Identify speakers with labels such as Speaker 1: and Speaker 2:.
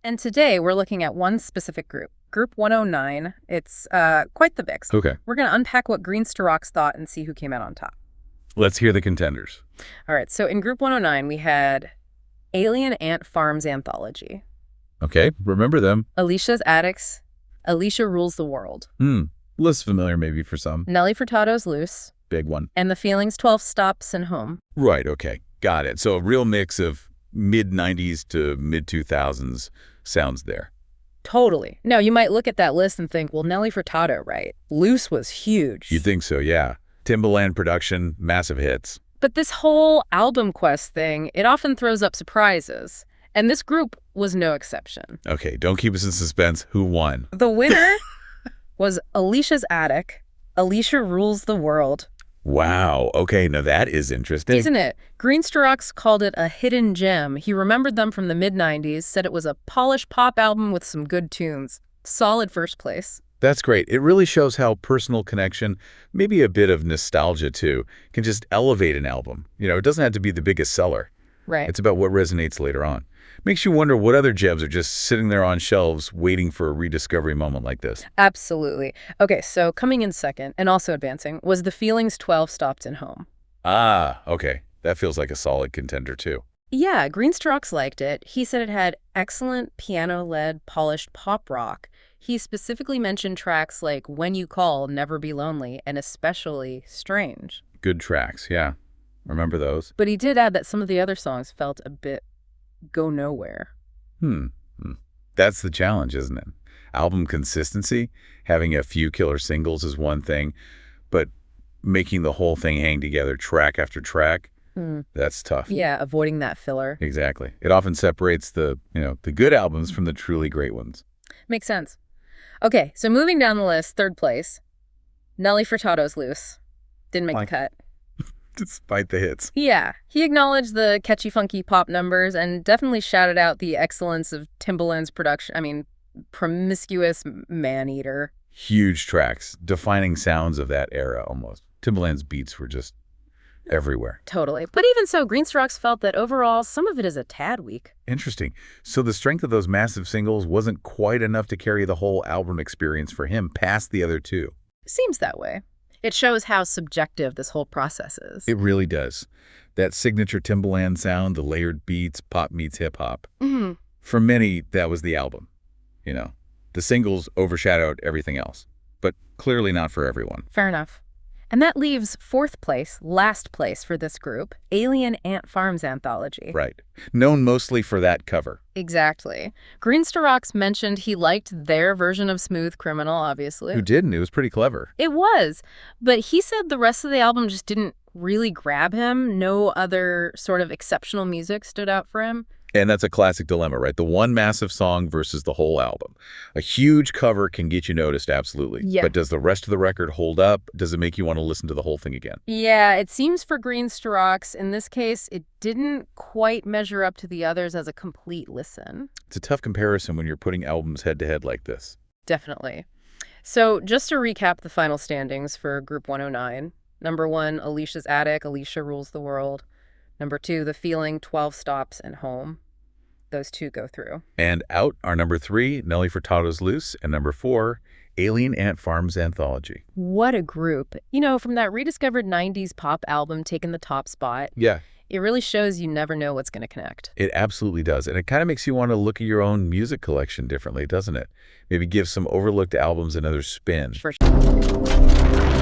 Speaker 1: And today we're looking at one specific group, Group 109. It's quite the mix.
Speaker 2: Okay.
Speaker 1: We're going to unpack what Greens to Rocks thought and see who came out on top.
Speaker 2: Let's hear the contenders.
Speaker 1: All right, so in Group 109, we had Alien Ant Farm's Anthology,
Speaker 2: Okay, remember them.
Speaker 1: Alicia's Attics, Alisha Rules the World,
Speaker 2: Less familiar maybe for some.
Speaker 1: Nelly Furtado's Loose,
Speaker 2: Big one.
Speaker 1: and The Feelings 12 Stops and Home.
Speaker 2: Right, okay. Got it. So a real mix of mid-90s to mid-2000s sounds there.
Speaker 1: Totally. Now, you might look at that list and think, well, Nelly Furtado, right? Loose was huge.
Speaker 2: You think so, yeah. Timbaland production, massive hits.
Speaker 1: But this whole album quest thing, it often throws up surprises. And this group was no exception.
Speaker 2: Okay, don't keep us in suspense. Who won?
Speaker 1: The winner was Alicia's Attic, Alisha Rules the World.
Speaker 2: Wow. Okay, now that is interesting.
Speaker 1: Isn't it? Greens to Rocks called it a hidden gem. He remembered them from the mid-90s, said it was a polished pop album with some good tunes. Solid first place.
Speaker 2: That's great. It really shows how personal connection, maybe a bit of nostalgia too, can just elevate an album. You know, it doesn't have to be the biggest seller.
Speaker 1: Right.
Speaker 2: It's about what resonates later on. Makes you wonder what other gems are just sitting there on shelves waiting for a rediscovery moment like this.
Speaker 1: Absolutely. Okay, so coming in second, and also advancing, was The Feelings 12 Stops and Home.
Speaker 2: Ah, okay. That feels like a solid contender too.
Speaker 1: Yeah, Greens to Rocks liked it. He said it had excellent piano-led, polished pop rock. He specifically mentioned tracks like When You Call, Never Be Lonely, and especially Strange.
Speaker 2: Good tracks, yeah. Remember those?
Speaker 1: But he did add that some of the other songs felt a bit go nowhere.
Speaker 2: That's the challenge, isn't it? Album consistency, having a few killer singles is one thing, but making the whole thing hang together track after track, that's tough.
Speaker 1: Yeah, avoiding that filler.
Speaker 2: Exactly. It often separates the good albums from the truly great ones.
Speaker 1: Makes sense. Okay, so moving down the list, third place, Nelly Furtado's Loose. Didn't make the cut.
Speaker 2: Despite the hits.
Speaker 1: Yeah, he acknowledged the catchy, funky pop numbers and definitely shouted out the excellence of Timbaland's production. I mean, promiscuous man-eater.
Speaker 2: Huge tracks, defining sounds of that era almost. Timbaland's beats were just everywhere.
Speaker 1: Totally. But even so, Greens to Rocks felt that overall, some of it is a tad weak.
Speaker 2: Interesting. So the strength of those massive singles wasn't quite enough to carry the whole album experience for him past the other two.
Speaker 1: Seems that way. It shows how subjective this whole process is.
Speaker 2: It really does. That signature Timbaland sound, the layered beats, pop meets hip-hop. For many, that was the album. You know, the singles overshadowed everything else, but clearly not for everyone.
Speaker 1: Fair enough. And that leaves fourth place, last place for this group, Alien Ant Farm's Anthology.
Speaker 2: Right. Known mostly for that cover.
Speaker 1: Exactly. Greens to Rocks mentioned he liked their version of Smooth Criminal, obviously.
Speaker 2: Who didn't? It was pretty clever.
Speaker 1: It was. But he said the rest of the album just didn't really grab him. No other sort of exceptional music stood out for him.
Speaker 2: And that's a classic dilemma, right? The one massive song versus the whole album. A huge cover can get you noticed, absolutely.
Speaker 1: Yeah.
Speaker 2: But does the rest of the record hold up? Does it make you want to listen to the whole thing again?
Speaker 1: Yeah, it seems for Greens to Rocks, in this case, it didn't quite measure up to the others as a complete listen.
Speaker 2: It's a tough comparison when you're putting albums head-to-head like this.
Speaker 1: Definitely. So just to recap the final standings for Group 109. Number 1, Alicia's Attic, Alisha Rules the World. Number 2, The Feeling, 12 Stops and Home. Those two go through.
Speaker 2: And out are number 3, Nelly Furtado's Loose, and number 4, Alien Ant Farm's Anthology.
Speaker 1: What a group. You know, from that rediscovered 90s pop album taking the top spot,
Speaker 2: Yeah.
Speaker 1: it really shows you never know what's going to connect.
Speaker 2: It absolutely does. And it kind of makes you want to look at your own music collection differently, doesn't it? Maybe give some overlooked albums another spin.
Speaker 1: For sure.